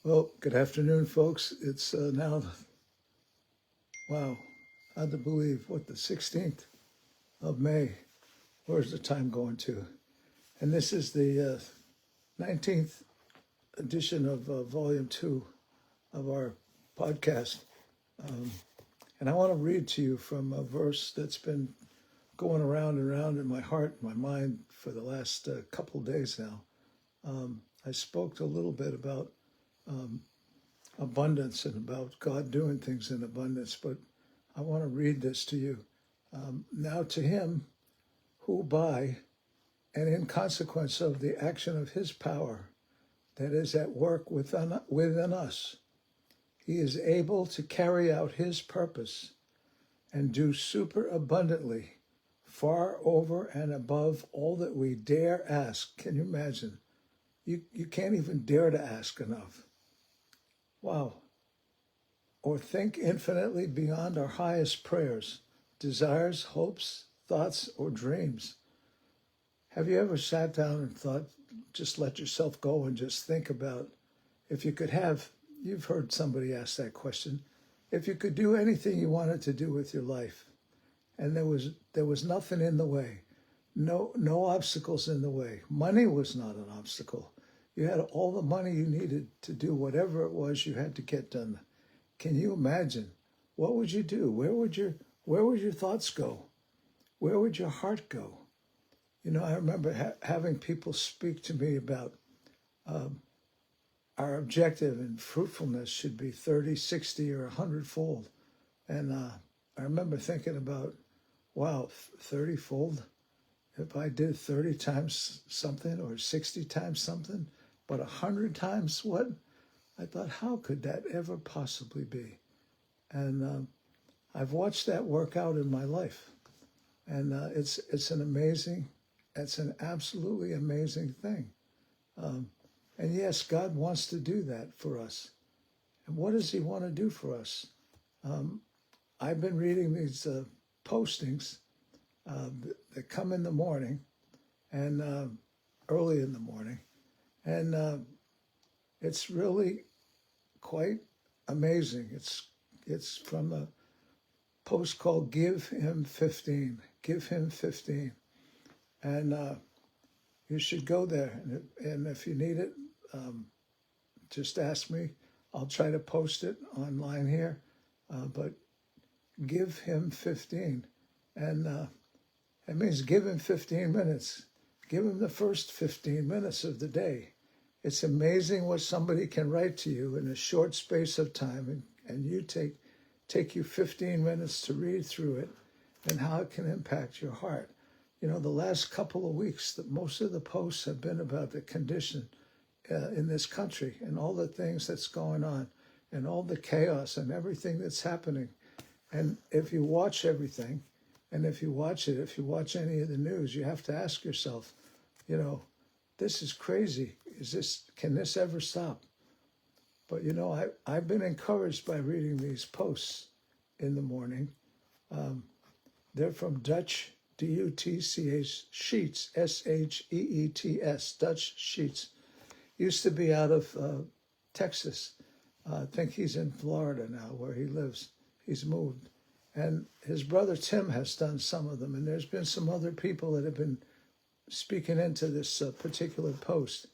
Well, good afternoon, folks. It's now, wow, hard to believe, the 16th of May. Where's the time going to? And this is the 19th edition of Volume 2 of our podcast. And I want to read to you from a verse that's been going around and around in my heart and my mind for the last couple days now. I spoke a little bit about abundance and about God doing things in abundance, but I want to read this to you. Now to him who by and in consequence of the action of his power that is at work within us, he is able to carry out his purpose and do superabundantly, far over and above all that we dare ask. Can you imagine? You can't even dare to ask enough. Wow. Or think infinitely beyond our highest prayers, desires, hopes, thoughts, or dreams. Have you ever sat down and thought, just let yourself go and just think about if you could have, you've heard somebody ask that question, if you could do anything you wanted to do with your life, and there was nothing in the way, no obstacles in the way. Money was not an obstacle. You had all the money you needed to do whatever it was you had to get done. Can you imagine? What would you do? Where would your thoughts go? Where would your heart go? You know, I remember having people speak to me about our objective and fruitfulness should be 30, 60, or 100-fold. And I remember thinking about, wow, 30-fold? If I did 30 times something or 60 times something, but 100 times what? I thought, how could that ever possibly be? And I've watched that work out in my life. And it's an absolutely amazing thing. And yes, God wants to do that for us. And what does he want to do for us? I've been reading these postings that come in the morning and early in the morning. And it's really quite amazing. It's from a post called Give Him 15. Give Him 15. And you should go there. And if you need it, just ask me. I'll try to post it online here. But Give Him 15. And it means give him 15 minutes. Give him the first 15 minutes of the day. It's amazing what somebody can write to you in a short space of time, and you take you 15 minutes to read through it and how it can impact your heart. You know, the last couple of weeks, most of the posts have been about the condition in this country and all the things that's going on and all the chaos and everything that's happening. And if you watch everything, and if you watch any of the news, you have to ask yourself, you know, this is crazy. Can this ever stop? But, you know, I've been encouraged by reading these posts in the morning. They're from Dutch, D-U-T-C-H, Sheets, S-H-E-E-T-S, Dutch Sheets. Used to be out of Texas. I think he's in Florida now where he lives. He's moved. And his brother Tim has done some of them. And there's been some other people that have been speaking into this particular post.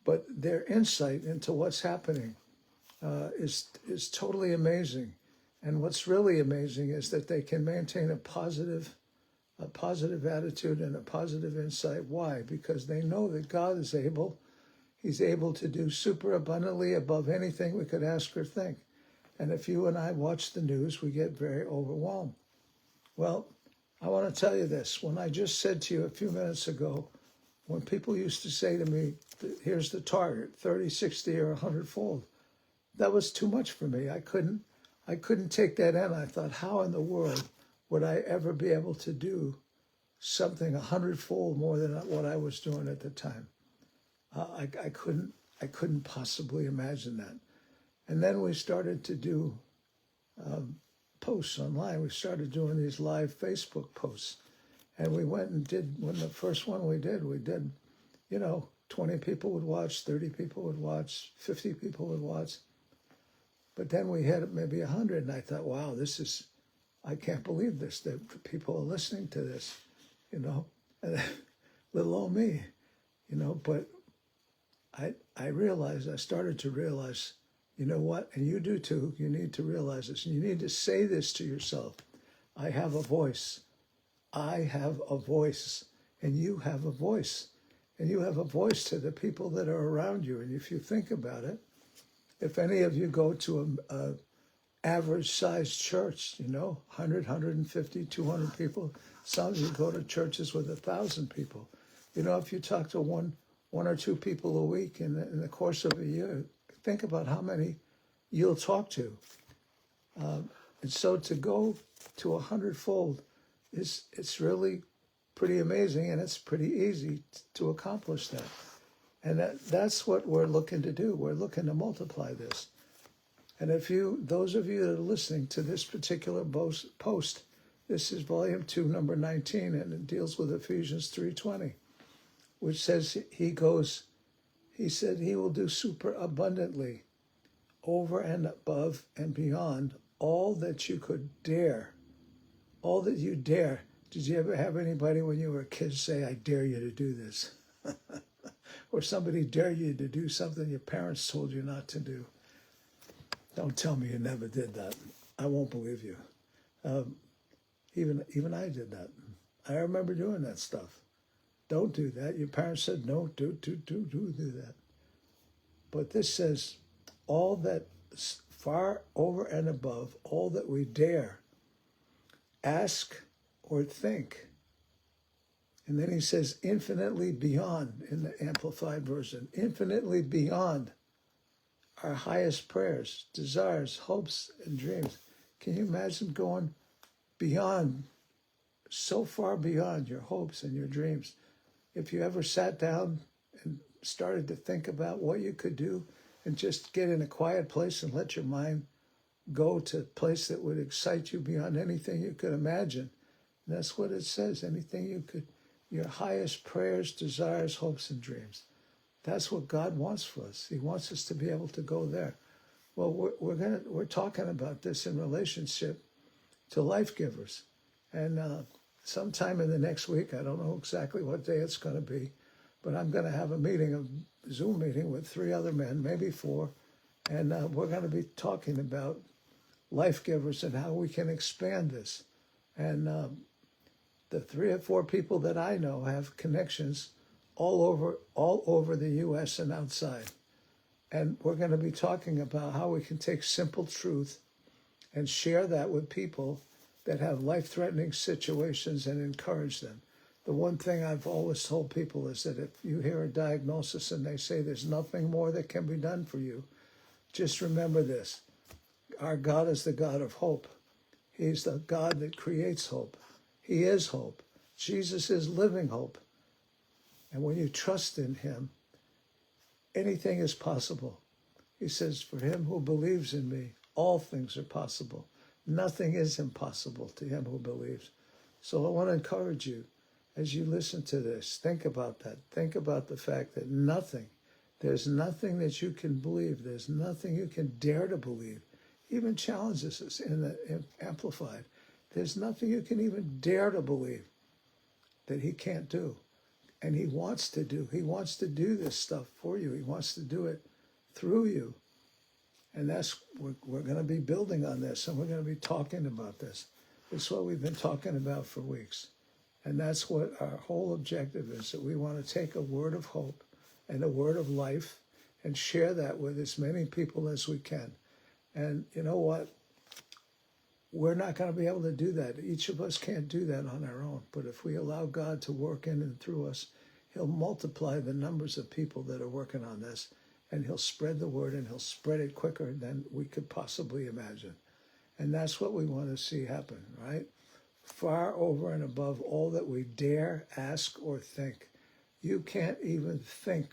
But their insight into what's happening is totally amazing. And what's really amazing is that they can maintain a positive attitude and a positive insight. Why? Because they know that God is able. He's able to do super abundantly above anything we could ask or think. And if you and I watch the news, we get very overwhelmed. Well, I want to tell you this. When I just said to you a few minutes ago, when people used to say to me, here's the target, 30, 60, or 100-fold, that was too much for me. I couldn't take that in. I thought, how in the world would I ever be able to do something 100-fold more than what I was doing at the time? I couldn't possibly imagine that. And then we started to do posts online. We started doing these live Facebook posts. And we went and did, when the first one we did, you know, 20 people would watch, 30 people would watch, 50 people would watch. But then we had maybe 100, and I thought, wow, I can't believe this, that people are listening to this, and little old me, but I started to realize, you know what, and you do too, you need to realize this, and you need to say this to yourself. I have a voice. I have a voice, and you have a voice. And you have a voice to the people that are around you. And if you think about it, if any of you go to a average sized church, 100, 150, 200 people, some of you go to churches with 1,000 people. If you talk to one or two people a week in the course of a year, think about how many you'll talk to. And so to go to 100-fold, it's really pretty amazing, and it's pretty easy to accomplish that. And that's what we're looking to do. We're looking to multiply this. And those of you that are listening to this particular post, this is volume 2, number 19, and it deals with Ephesians 3:20, which says he said he will do super abundantly, over and above and beyond all that you could dare, all that you dare. Did you ever have anybody when you were a kid say, I dare you to do this? Or somebody dare you to do something your parents told you not to do? Don't tell me you never did that. I won't believe you. Even I did that. I remember doing that stuff. Don't do that. Your parents said, no, do that. But this says, all that far over and above, all that we dare, ask, or think. And then he says infinitely beyond in the Amplified Version, infinitely beyond our highest prayers, desires, hopes, and dreams. Can you imagine going beyond, so far beyond your hopes and your dreams? If you ever sat down and started to think about what you could do and just get in a quiet place and let your mind go to a place that would excite you beyond anything you could imagine. And that's what it says, anything you could, your highest prayers, desires, hopes, and dreams. That's what God wants for us. He wants us to be able to go there. Well, we're talking about this in relationship to life givers. And sometime in the next week, I don't know exactly what day it's going to be, but I'm going to have a Zoom meeting with 3 other men, maybe 4, and we're going to be talking about life givers and how we can expand this. And the 3 or 4 people that I know have connections all over the U.S. and outside. And we're going to be talking about how we can take simple truth and share that with people that have life-threatening situations and encourage them. The one thing I've always told people is that if you hear a diagnosis and they say there's nothing more that can be done for you, just remember this. Our God is the God of hope. He's the God that creates hope. He is hope. Jesus is living hope. And when you trust in him, anything is possible. He says, for him who believes in me, all things are possible. Nothing is impossible to him who believes. So I want to encourage you, as you listen to this, think about that. Think about the fact that there's nothing that you can believe. There's nothing you can dare to believe. Even challenges us in the Amplified. There's nothing you can even dare to believe that he can't do. And he wants to do. He wants to do this stuff for you. He wants to do it through you. And we're going to be building on this, and we're going to be talking about this. It's what we've been talking about for weeks. And that's what our whole objective is, that we want to take a word of hope and a word of life and share that with as many people as we can. And you know what? We're not going to be able to do that. Each of us can't do that on our own. But if we allow God to work in and through us, he'll multiply the numbers of people that are working on this, and he'll spread the word, and he'll spread it quicker than we could possibly imagine. And that's what we want to see happen, right? Far over and above all that we dare, ask, or think. You can't even think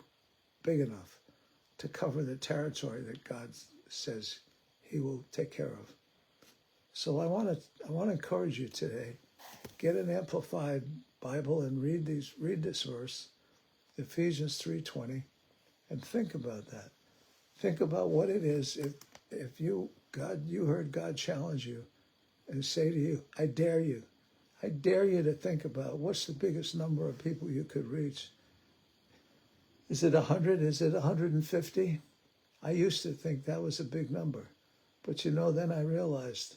big enough to cover the territory that God says he will take care of. So I want to encourage you today, get an Amplified Bible and read this verse, Ephesians 3:20, and think about that. Think about what it is if you heard God challenge you and say to you, I dare you. I dare you to think about what's the biggest number of people you could reach. Is it 100? Is it 150? I used to think that was a big number. But then I realized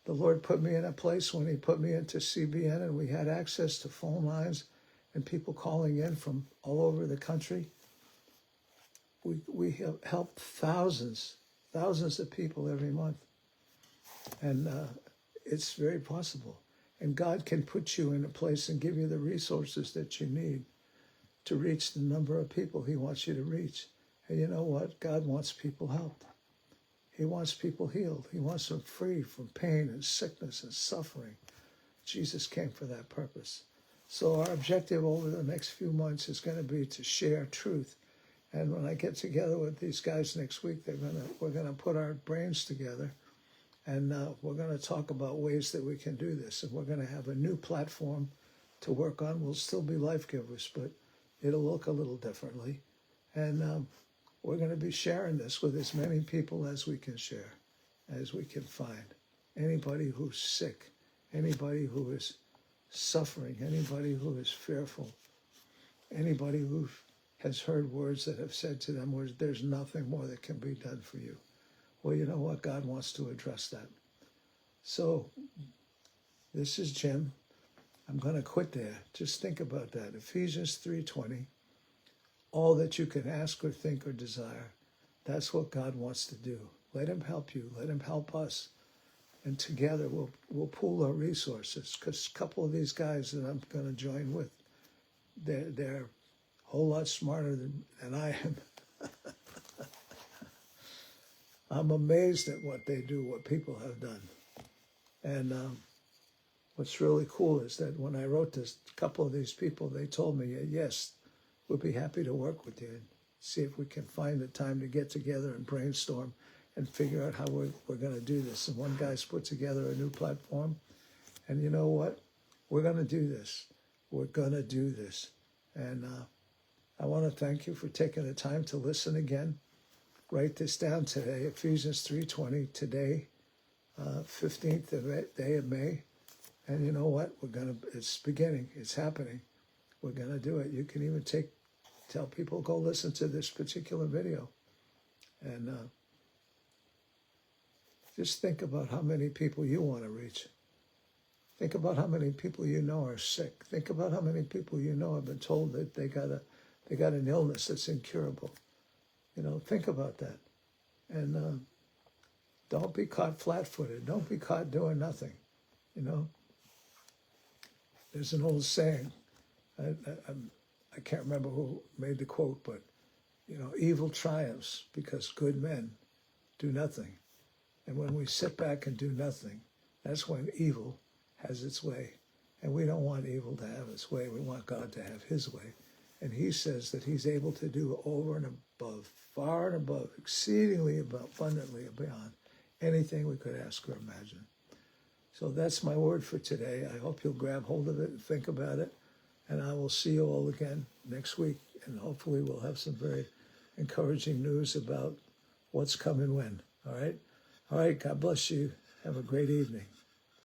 the Lord put me in a place when he put me into CBN, and we had access to phone lines and people calling in from all over the country. We have helped thousands of people every month. And it's very possible. And God can put you in a place and give you the resources that you need to reach the number of people he wants you to reach. And you know what? God wants people helped. He wants people healed. He wants them free from pain and sickness and suffering. Jesus came for that purpose. So our objective over the next few months is going to be to share truth. And when I get together with these guys next week, we're going to put our brains together, and we're going to talk about ways that we can do this. And we're going to have a new platform to work on. We'll still be life givers, but it'll look a little differently. And we're going to be sharing this with as many people as we can share, as we can find. Anybody who's sick, anybody who is suffering, anybody who is fearful, anybody who has heard words that have said to them, there's nothing more that can be done for you. Well, you know what? God wants to address that. So this is Jim. I'm going to quit there. Just think about that. Ephesians 3:20. All that you can ask or think or desire, that's what God wants to do. Let him help you. Let him help us. And together we'll pool our resources, because a couple of these guys that I'm going to join with, they're a whole lot smarter than I am. I'm amazed at what they do, what people have done. And what's really cool is that when I wrote this, a couple of these people, they told me, yes, we'll be happy to work with you and see if we can find the time to get together and brainstorm and figure out how we're going to do this. And one guy's put together a new platform. And you know what? We're going to do this. We're going to do this. And I want to thank you for taking the time to listen again. Write this down today, Ephesians 3:20, today, 15th day of May. And you know what? It's beginning. It's happening. We're going to do it. You can even tell people, go listen to this particular video. And just think about how many people you want to reach. Think about how many people you know are sick. Think about how many people you know have been told that they got an illness that's incurable. Think about that. And don't be caught flat-footed. Don't be caught doing nothing. There's an old saying. I can't remember who made the quote, but, evil triumphs because good men do nothing. And when we sit back and do nothing, that's when evil has its way. And we don't want evil to have its way. We want God to have his way. And he says that he's able to do over and above, far and above, exceedingly abundantly beyond anything we could ask or imagine. So that's my word for today. I hope you'll grab hold of it and think about it. And I will see you all again next week. And hopefully we'll have some very encouraging news about what's coming when. All right? All right. God bless you. Have a great evening.